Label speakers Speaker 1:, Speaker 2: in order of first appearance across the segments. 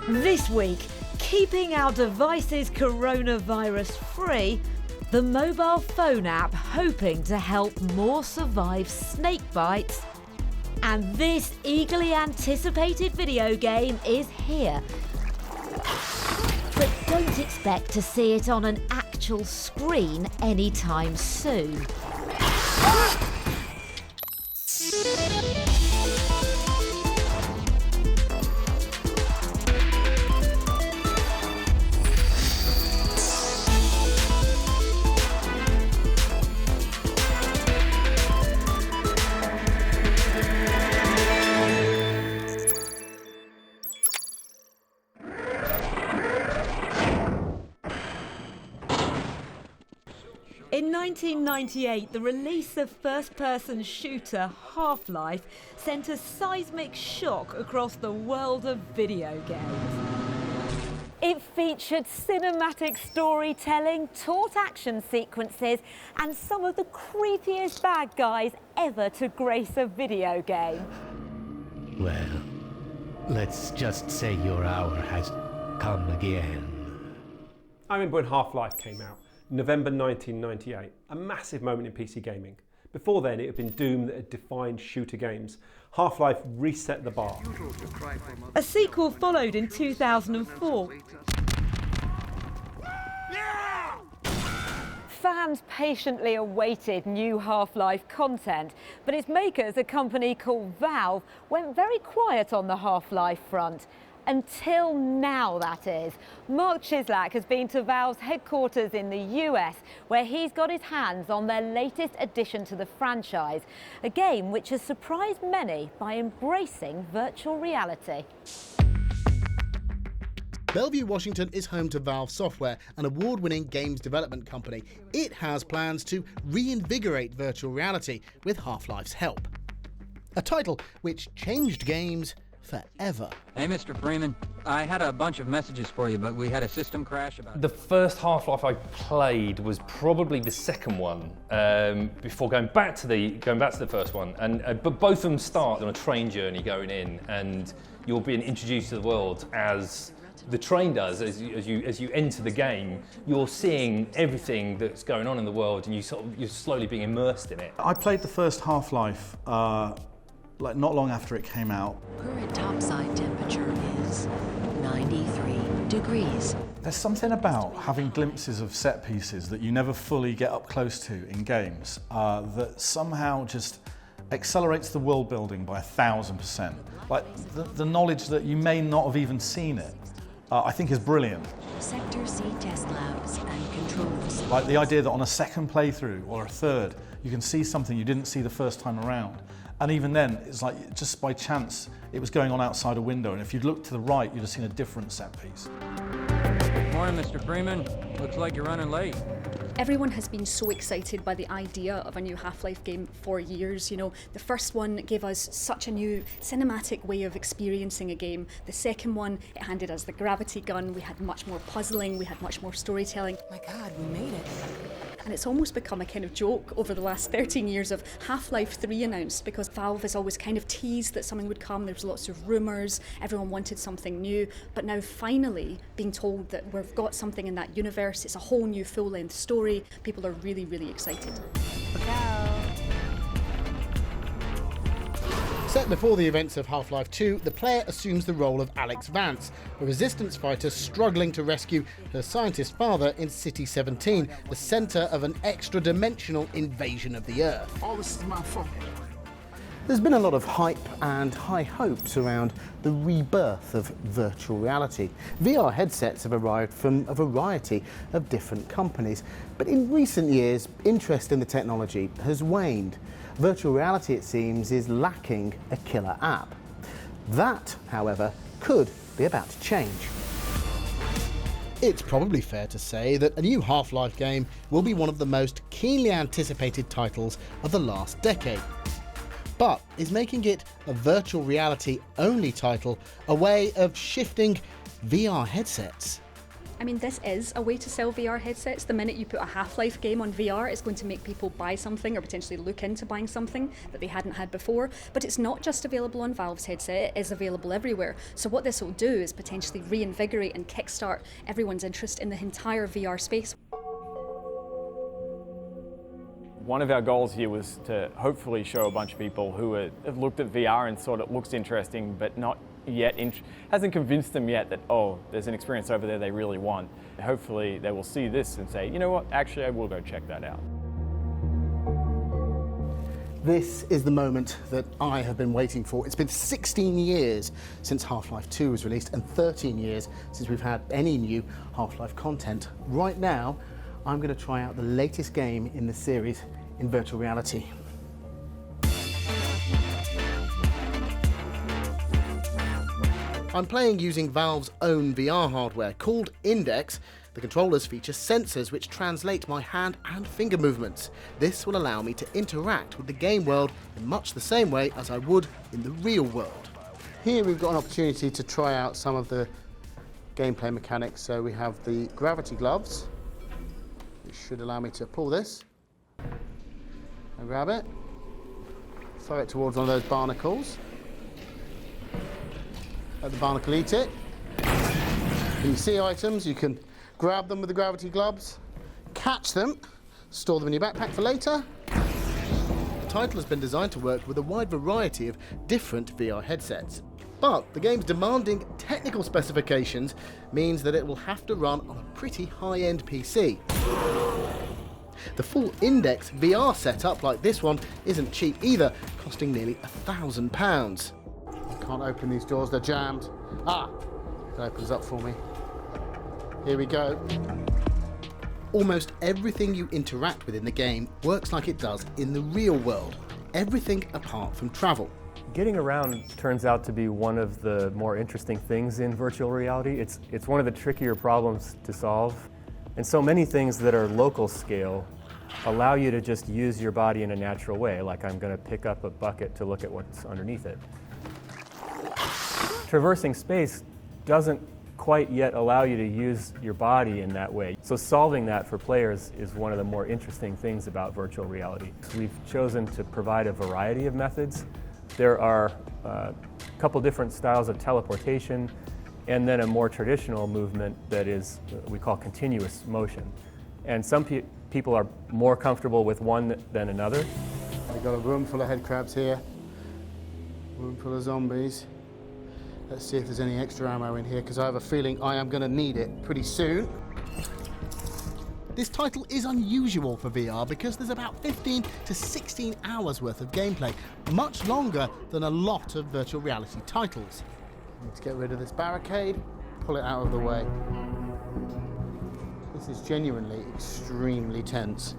Speaker 1: This week, keeping our devices coronavirus free, the mobile phone app hoping to help more survive snake bites, and this eagerly anticipated video game is here. But don't expect to see it on an actual screen anytime soon. In 1998, the release of first-person shooter HalfLife sent a seismic shock across the world of video games. It featured cinematic storytelling, taut action sequences, and some of the creepiest bad guys ever to grace a video game.
Speaker 2: Well, let's just say your hour has come again.
Speaker 3: I remember when Half-Life came out. November 1998, a massive moment in PC gaming. Before then, it had been Doom that had defined shooter games. Half-Life reset the bar.
Speaker 1: A sequel followed in 2004. Fans patiently awaited new Half-Life content, but its makers, a company called Valve, went very quiet on the Half-Life front. Until now, that is. Mark Chislak has been to Valve's headquarters in the US, where he's got his hands on their latest addition to the franchise, a game which has surprised many by embracing virtual reality.
Speaker 4: Bellevue, Washington is home to Valve Software, an award-winning games development company. It has plans to reinvigorate virtual reality with Half-Life's help. A title which changed games forever.
Speaker 5: Hey, Mr. Freeman. I had a bunch of messages for you, but we had a system crash about...
Speaker 6: The first Half-Life I played was probably the second one, before going back to the first one. But both of them start on a train journey going in, and you're being introduced to the world as the train does. As you enter the game, you're seeing everything that's going on in the world, and you're slowly being immersed in it.
Speaker 7: I played the first Half-Life not long after it came out.
Speaker 8: Current topside temperature is 93 degrees.
Speaker 7: There's something about having glimpses of set pieces that you never fully get up close to in games that somehow just accelerates the world building by 1,000%. Like the knowledge that you may not have even seen it, I think is brilliant.
Speaker 8: Sector C test labs and controls.
Speaker 7: Like the idea that on a second playthrough or a third, you can see something you didn't see the first time around. And even then, it's like just by chance, it was going on outside a window, and if you'd looked to the right, you'd have seen a different set piece.
Speaker 5: Morning, Mr. Freeman. Looks like you're running late.
Speaker 9: Everyone has been so excited by the idea of a new Half-Life game for years. You know, the first one gave us such a new cinematic way of experiencing a game. The second one, it handed us the gravity gun. We had much more puzzling. We had much more storytelling.
Speaker 8: My God, we made it.
Speaker 9: And it's almost become a kind of joke over the last 13 years of Half-Life 3 announced, because Valve has always kind of teased that something would come. There was lots of rumours, everyone wanted something new, but now finally being told that we've got something in that universe, it's a whole new full-length story, people are really, really excited.
Speaker 4: Set before the events of Half-Life 2, the player assumes the role of Alex Vance, a resistance fighter struggling to rescue her scientist father in City 17, the centre of an extra-dimensional invasion of the Earth.
Speaker 10: All this is my fault.
Speaker 4: There's been a lot of hype and high hopes around the rebirth of virtual reality. VR headsets have arrived from a variety of different companies, but in recent years, interest in the technology has waned. Virtual reality, it seems, is lacking a killer app. That, however, could be about to change. It's probably fair to say that a new Half-Life game will be one of the most keenly anticipated titles of the last decade. But is making it a virtual reality only title a way of shifting VR headsets?
Speaker 9: I mean, this is a way to sell VR headsets. The minute you put a Half-Life game on VR, it's going to make people buy something or potentially look into buying something that they hadn't had before. But it's not just available on Valve's headset, it is available everywhere. So what this will do is potentially reinvigorate and kickstart everyone's interest in the entire VR space.
Speaker 10: One of our goals here was to hopefully show a bunch of people who have looked at VR and thought it looks interesting, but not yet hasn't convinced them yet that, oh, there's an experience over there they really want. Hopefully they will see this and say, you know what, actually I will go check that out.
Speaker 4: This is the moment that I have been waiting for. It's been 16 years since Half-Life 2 was released and 13 years since we've had any new Half-Life content. Right now, I'm going to try out the latest game in the series in virtual reality. I'm playing using Valve's own VR hardware called Index. The controllers feature sensors which translate my hand and finger movements. This will allow me to interact with the game world in much the same way as I would in the real world. Here we've got an opportunity to try out some of the gameplay mechanics. So we have the gravity gloves, which should allow me to pull this and grab it, throw it towards one of those barnacles. Let the barnacle eat it. When you see items, you can grab them with the gravity gloves, catch them, store them in your backpack for later. The title has been designed to work with a wide variety of different VR headsets. But the game's demanding technical specifications means that it will have to run on a pretty high-end PC. The full Index VR setup like this one isn't cheap either, costing nearly £1,000. I can't open these doors, they're jammed. Ah, it opens up for me. Here we go. Almost everything you interact with in the game works like it does in the real world. Everything apart from travel.
Speaker 11: Getting around turns out to be one of the more interesting things in virtual reality. It's one of the trickier problems to solve. And so many things that are local scale allow you to just use your body in a natural way, like I'm going to pick up a bucket to look at what's underneath it. Traversing space doesn't quite yet allow you to use your body in that way. So solving that for players is one of the more interesting things about virtual reality. We've chosen to provide a variety of methods. There are a couple different styles of teleportation and then a more traditional movement that is we call continuous motion. And some people are more comfortable with one than another.
Speaker 4: We've got a room full of head crabs here, room full of zombies. Let's see if there's any extra ammo in here, because I have a feeling I am going to need it pretty soon. This title is unusual for VR because there's about 15 to 16 hours worth of gameplay, much longer than a lot of virtual reality titles. Let's get rid of this barricade, pull it out of the way. This is genuinely extremely tense.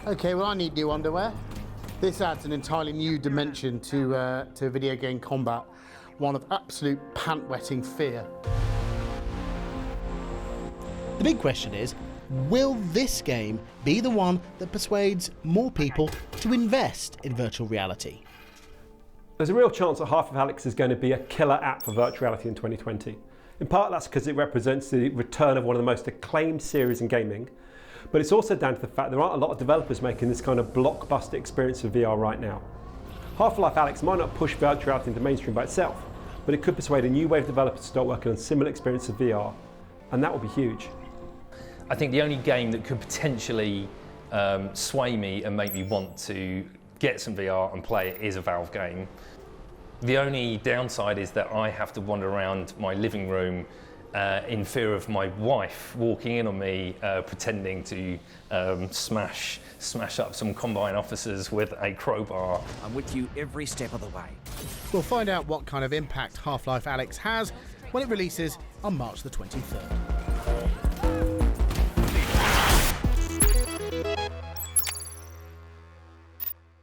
Speaker 4: Okay, well I need new underwear. This adds an entirely new dimension to video game combat. One of absolute pant-wetting fear. The big question is, will this game be the one that persuades more people to invest in virtual reality?
Speaker 3: There's a real chance that Half-Life Alyx is going to be a killer app for virtual reality in 2020. In part that's because it represents the return of one of the most acclaimed series in gaming, but it's also down to the fact there aren't a lot of developers making this kind of blockbuster experience for VR right now. Half-Life Alyx might not push virtual reality into mainstream by itself, but it could persuade a new wave of developers to start working on similar experiences of VR, and that would be huge.
Speaker 6: I think the only game that could potentially sway me and make me want to get some VR and play it is a Valve game. The only downside is that I have to wander around my living room in fear of my wife walking in on me pretending to smash up some Combine officers with a crowbar.
Speaker 12: I'm with you every step of the way.
Speaker 4: We'll find out what kind of impact Half-Life Alyx has when it releases on March the 23rd.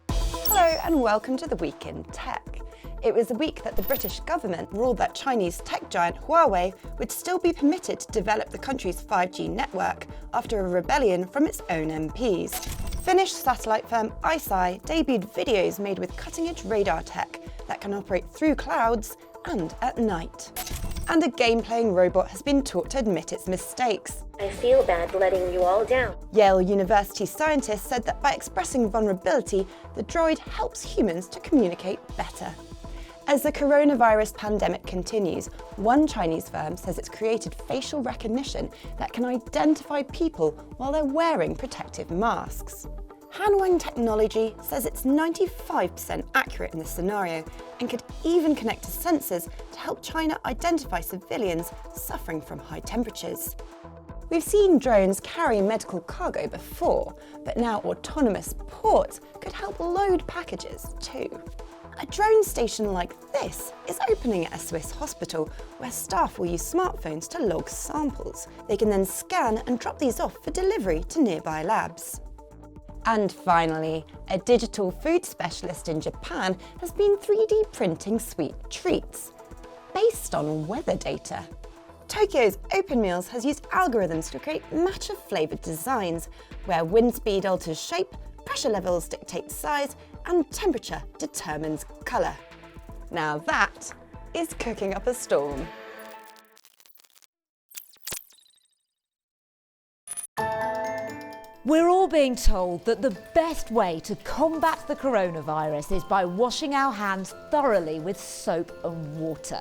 Speaker 13: Hello and welcome to the Week in Tech. It was the week that the British government ruled that Chinese tech giant Huawei would still be permitted to develop the country's 5G network after a rebellion from its own MPs. Finnish satellite firm ICEYE debuted videos made with cutting-edge radar tech that can operate through clouds and at night. And a game-playing robot has been taught to admit its mistakes.
Speaker 14: I feel bad letting you all down.
Speaker 13: Yale University scientists said that by expressing vulnerability, the droid helps humans to communicate better. As the coronavirus pandemic continues, one Chinese firm says it's created facial recognition that can identify people while they're wearing protective masks. Hanwang Technology says it's 95% accurate in this scenario and could even connect to sensors to help China identify civilians suffering from high temperatures. We've seen drones carry medical cargo before, but now autonomous ports could help load packages too. A drone station like this is opening at a Swiss hospital where staff will use smartphones to log samples. They can then scan and drop these off for delivery to nearby labs. And finally, a digital food specialist in Japan has been 3D printing sweet treats based on weather data. Tokyo's Open Meals has used algorithms to create matcha-flavoured designs where wind speed alters shape, pressure levels dictate size, and temperature determines colour. Now that is cooking up a storm.
Speaker 1: We're all being told that the best way to combat the coronavirus is by washing our hands thoroughly with soap and water.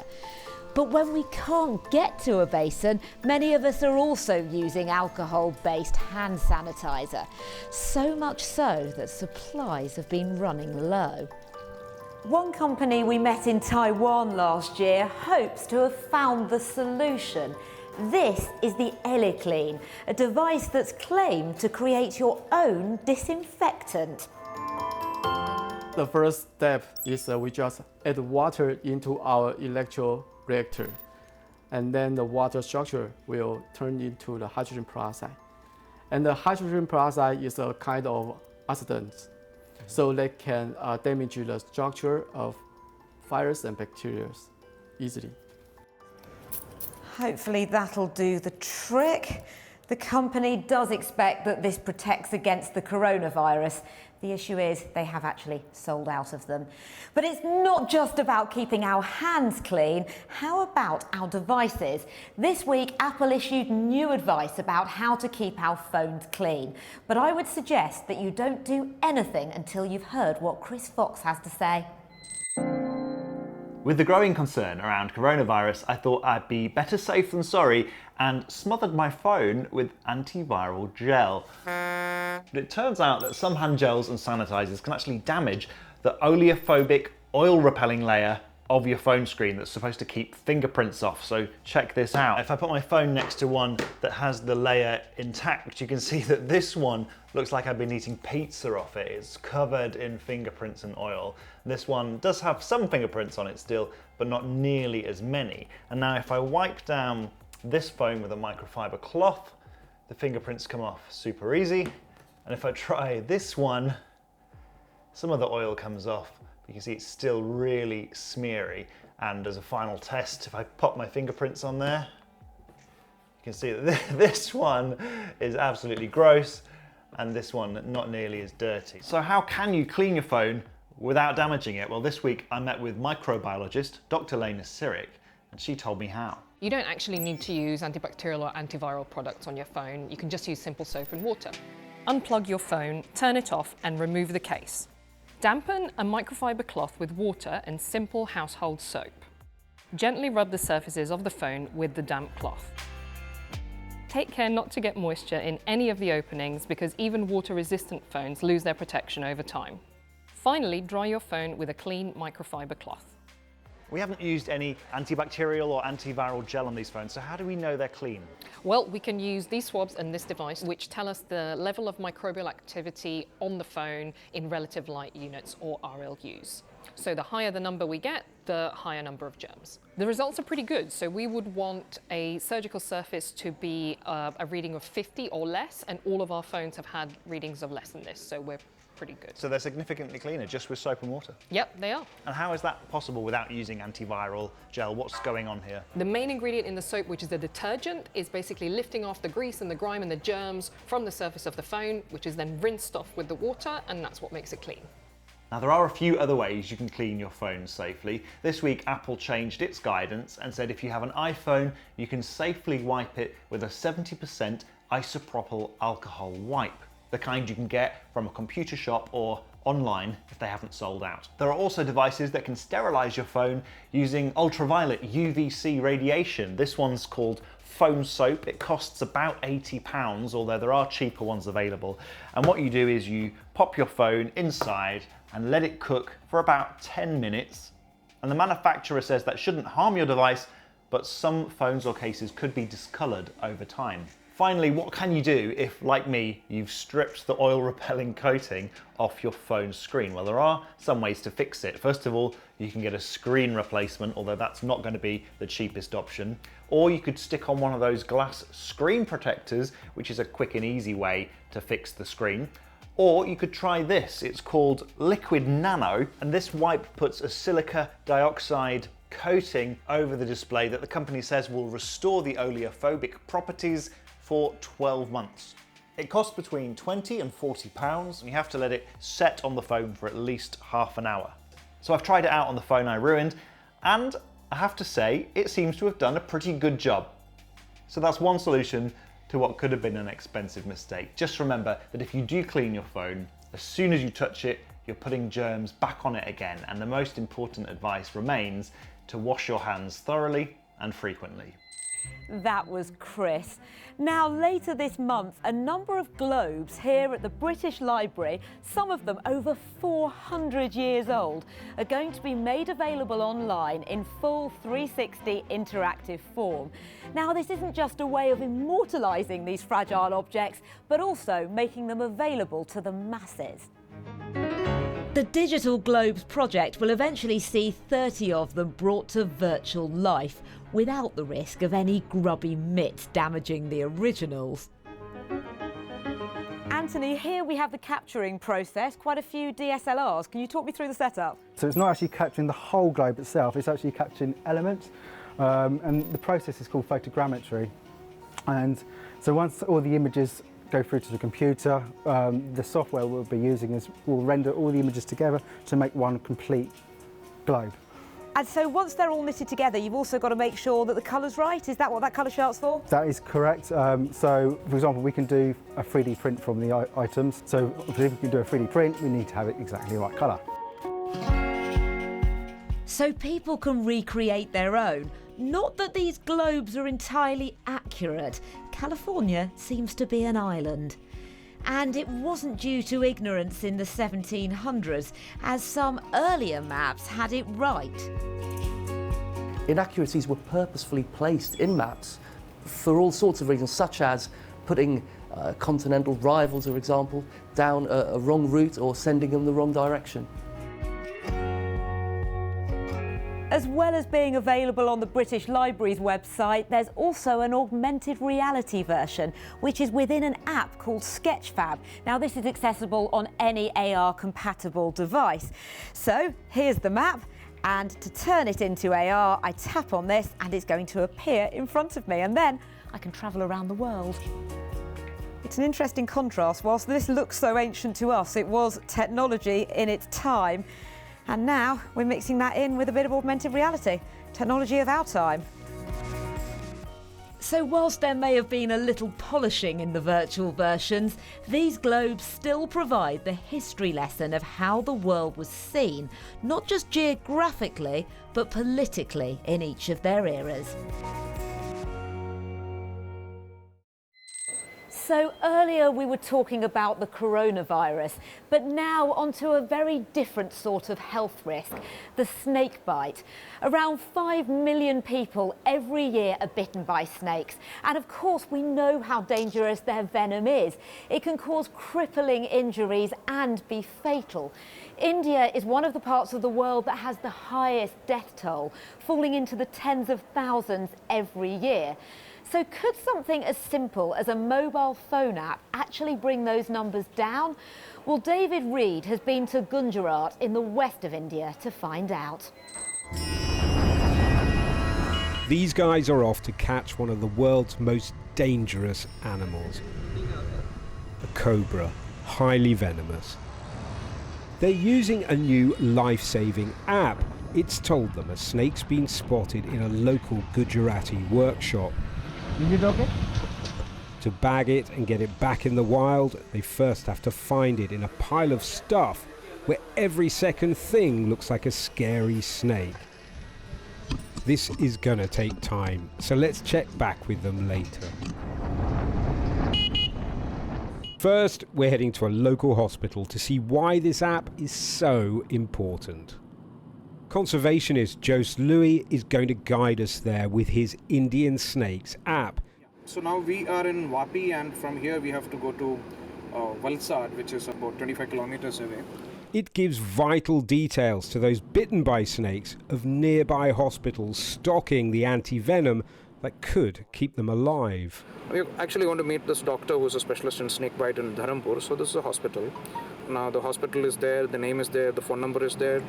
Speaker 1: But when we can't get to a basin, many of us are also using alcohol-based hand sanitizer. So much so that supplies have been running low. One company we met in Taiwan last year hopes to have found the solution. This is the EleClean, a device that's claimed to create your own disinfectant.
Speaker 15: The first step is we just add water into our electroreactor, and then the water structure will turn into the hydrogen peroxide. And the hydrogen peroxide is a kind of oxidant, so they can damage the structure of virus and bacteria easily.
Speaker 1: Hopefully that'll do the trick. The company does expect that this protects against the coronavirus. The issue is they have actually sold out of them. But it's not just about keeping our hands clean. How about our devices? This week, Apple issued new advice about how to keep our phones clean. But I would suggest that you don't do anything until you've heard what Chris Fox has to say.
Speaker 16: With the growing concern around coronavirus, I thought I'd be better safe than sorry and smothered my phone with antiviral gel. But it turns out that some hand gels and sanitizers can actually damage the oleophobic oil-repelling layer of your phone screen that's supposed to keep fingerprints off. So check this out. If I put my phone next to one that has the layer intact, you can see that this one looks like I've been eating pizza off it. It's covered in fingerprints and oil. This one does have some fingerprints on it still, but not nearly as many. And now if I wipe down this phone with a microfiber cloth, the fingerprints come off super easy. And if I try this one, some of the oil comes off. You can see it's still really smeary. And as a final test, if I pop my fingerprints on there, you can see that this one is absolutely gross and this one not nearly as dirty. So how can you clean your phone without damaging it? Well, this week I met with microbiologist Dr. Lena Sirik, and she told me how.
Speaker 17: You don't actually need to use antibacterial or antiviral products on your phone. You can just use simple soap and water. Unplug your phone, turn it off and remove the case. Dampen a microfiber cloth with water and simple household soap. Gently rub the surfaces of the phone with the damp cloth. Take care not to get moisture in any of the openings because even water-resistant phones lose their protection over time. Finally, dry your phone with a clean microfiber cloth.
Speaker 16: We haven't used any antibacterial or antiviral gel on these phones, so how do we know they're clean?
Speaker 17: Well, we can use these swabs and this device, which tell us the level of microbial activity on the phone in relative light units, or RLUs. So the higher the number we get, the higher number of germs. The results are pretty good, so we would want a surgical surface to be a reading of 50 or less, and all of our phones have had readings of less than this, so we're pretty good.
Speaker 16: So they're significantly cleaner just with soap and water?
Speaker 17: Yep, they are.
Speaker 16: And how is that possible without using antiviral gel? What's going on here?
Speaker 17: The main ingredient in the soap, which is a detergent, is basically lifting off the grease and the grime and the germs from the surface of the phone, which is then rinsed off with the water, and that's what makes it clean.
Speaker 16: Now there are a few other ways you can clean your phone safely. This week Apple changed its guidance and said if you have an iPhone, you can safely wipe it with a 70% isopropyl alcohol wipe, the kind you can get from a computer shop or online if they haven't sold out. There are also devices that can sterilize your phone using ultraviolet UVC radiation. This one's called Phone Soap. It costs about £80, although there are cheaper ones available. And what you do is you pop your phone inside and let it cook for about 10 minutes. And the manufacturer says that shouldn't harm your device, but some phones or cases could be discolored over time. Finally, what can you do if, like me, you've stripped the oil-repelling coating off your phone screen? Well, there are some ways to fix it. First of all, you can get a screen replacement, although that's not going to be the cheapest option. Or you could stick on one of those glass screen protectors, which is a quick and easy way to fix the screen. Or you could try this. It's called Liquid Nano, and this wipe puts a silica dioxide coating over the display that the company says will restore the oleophobic properties for 12 months. It costs between £20 and £40, and you have to let it set on the phone for at least half an hour. So I've tried it out on the phone I ruined, and I have to say, it seems to have done a pretty good job. So that's one solution to what could have been an expensive mistake. Just remember that if you do clean your phone, as soon as you touch it, you're putting germs back on it again, and the most important advice remains to wash your hands thoroughly and frequently.
Speaker 1: That was Chris. Now, later this month, a number of globes here at the British Library, some of them over 400 years old, are going to be made available online in full 360 interactive form. Now, this isn't just a way of immortalising these fragile objects, but also making them available to the masses. The Digital Globes project will eventually see 30 of them brought to virtual life, without the risk of any grubby mitt damaging the originals. Anthony, here we have the capturing process, quite a few DSLRs. Can you talk me through the setup?
Speaker 18: So it's not actually capturing the whole globe itself, it's actually capturing elements, and the process is called photogrammetry. And so once all the images go through to the computer, the software we'll be using will render all the images together to make one complete globe.
Speaker 1: And so once they're all knitted together, you've also got to make sure that the colour's right. Is that what that colour chart's for?
Speaker 18: That is correct. So, for example, we can do a 3D print from the items. So if we can do a 3D print, we need to have it exactly the right colour.
Speaker 1: So people can recreate their own. Not that these globes are entirely accurate. California seems to be an island. And it wasn't due to ignorance in the 1700s, as some earlier maps had it right.
Speaker 19: Inaccuracies were purposefully placed in maps for all sorts of reasons, such as putting continental rivals, for example, down a wrong route or sending them the wrong direction.
Speaker 1: As well as being available on the British Library's website, there's also an augmented reality version, which is within an app called Sketchfab. Now, this is accessible on any AR-compatible device. So, here's the map, and to turn it into AR, I tap on this, and it's going to appear in front of me, and then I can travel around the world. It's an interesting contrast. Whilst this looks so ancient to us, it was technology in its time. And now we're mixing that in with a bit of augmented reality, technology of our time. So whilst there may have been a little polishing in the virtual versions, these globes still provide the history lesson of how the world was seen, not just geographically, but politically in each of their eras. So earlier we were talking about the coronavirus, but now onto a very different sort of health risk, the snake bite. Around 5 million people every year are bitten by snakes. And of course we know how dangerous their venom is. It can cause crippling injuries and be fatal. India is one of the parts of the world that has the highest death toll, falling into the tens of thousands every year. So could something as simple as a mobile phone app actually bring those numbers down? Well, David Reed has been to Gujarat in the west of India to find out.
Speaker 20: These guys are off to catch one of the world's most dangerous animals. A cobra, highly venomous. They're using a new life-saving app. It's told them a snake's been spotted in a local Gujarati workshop.
Speaker 18: Is it okay?
Speaker 20: To bag it and get it back in the wild, they first have to find it in a pile of stuff where every second thing looks like a scary snake. This is gonna take time, so let's check back with them later. First, we're heading to a local hospital to see why this app is so important. Conservationist Jose Louis is going to guide us there with his Indian Snakes app.
Speaker 21: So now we are in Vapi, and from here we have to go to Valsad, which is about 25 kilometers away.
Speaker 20: It gives vital details to those bitten by snakes of nearby hospitals stocking the anti-venom that could keep them alive.
Speaker 21: We actually want to meet this doctor who's a specialist in snake bite in Dharampur. So this is a hospital. Now the hospital is there, the name is there, the phone number is there.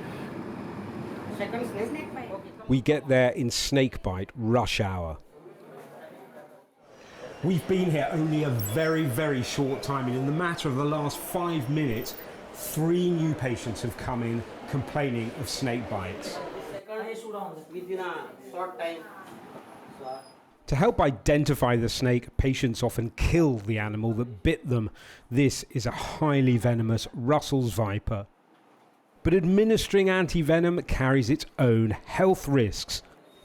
Speaker 20: We get there in snakebite rush hour. We've been here only a very, very short time, and in the matter of the last 5 minutes, 3 new patients have come in complaining of snake bites. To help identify the snake, patients often kill the animal that bit them. This is a highly venomous Russell's viper. But administering anti-venom carries its own health risks.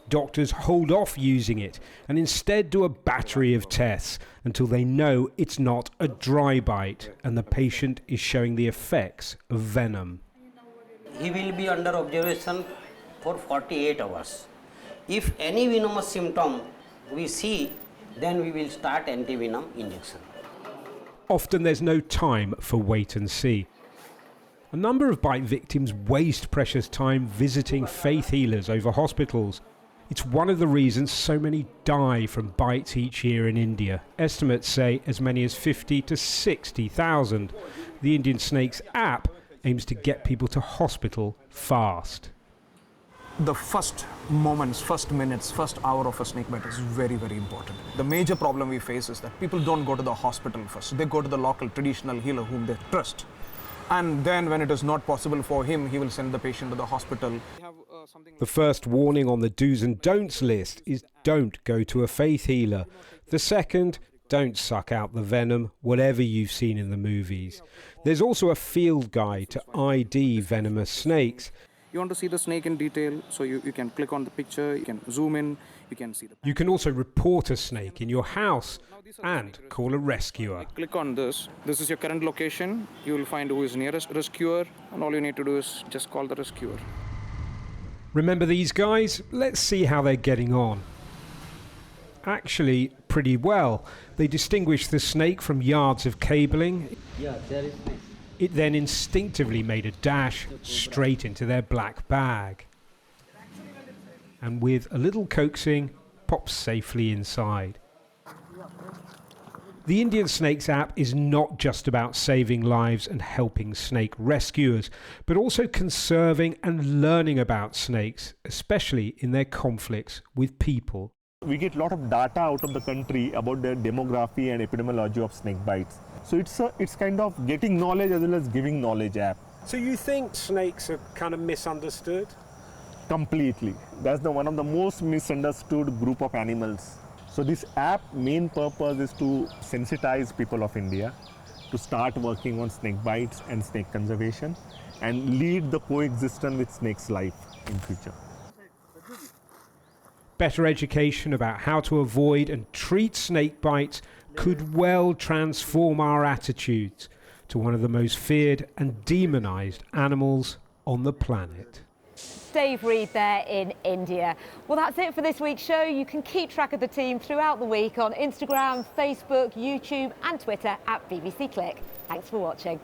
Speaker 20: Doctors hold off using it and instead do a battery of tests until they know it's not a dry bite and the patient is showing the effects of venom.
Speaker 22: He will be under observation for 48 hours. If any venomous symptom we see, then we will start anti-venom injection.
Speaker 20: Often there's no time for wait and see. A number of bite victims waste precious time visiting faith healers over hospitals. It's one of the reasons so many die from bites each year in India. Estimates say as many as 50 to 60,000. The Indian Snakes app aims to get people to hospital fast.
Speaker 21: The first moments, first minutes, first hour of a snake bite is very, very important. The major problem we face is that people don't go to the hospital first. They go to the local traditional healer whom they trust. And then when it is not possible for him, he will send the patient to the hospital.
Speaker 20: The first warning on the do's and don'ts list is don't go to a faith healer. The second, don't suck out the venom, whatever you've seen in the movies. There's also a field guide to ID venomous snakes.
Speaker 21: You want to see the snake in detail, so you can click on the picture, you can zoom in, you can see the...
Speaker 20: You can also report a snake in your house and call a rescuer.
Speaker 21: Click on this. This is your current location. You will find who is nearest rescuer, and all you need to do is just call the rescuer.
Speaker 20: Remember these guys? Let's see how they're getting on. Actually, pretty well. They distinguished the snake from yards of cabling.
Speaker 22: Yeah, there is snake.
Speaker 20: It then instinctively made a dash straight into their black bag. And with a little coaxing, pops safely inside. The Indian Snakes app is not just about saving lives and helping snake rescuers, but also conserving and learning about snakes, especially in their conflicts with people.
Speaker 23: We get a lot of data out of the country about the demography and epidemiology of snake bites. So it's kind of getting knowledge as well as giving knowledge app.
Speaker 20: So you think snakes are kind of misunderstood?
Speaker 23: Completely. That's one of the most misunderstood group of animals. So this app main purpose is to sensitize people of India to start working on snake bites and snake conservation and lead the coexistence with snakes' life in future.
Speaker 20: Better education about how to avoid and treat snake bites could well transform our attitudes to one of the most feared and demonized animals on the planet.
Speaker 1: Dave Reed there in India. Well, that's it for this week's show. You can keep track of the team throughout the week on Instagram, Facebook, YouTube and Twitter at BBC Click. Thanks for watching.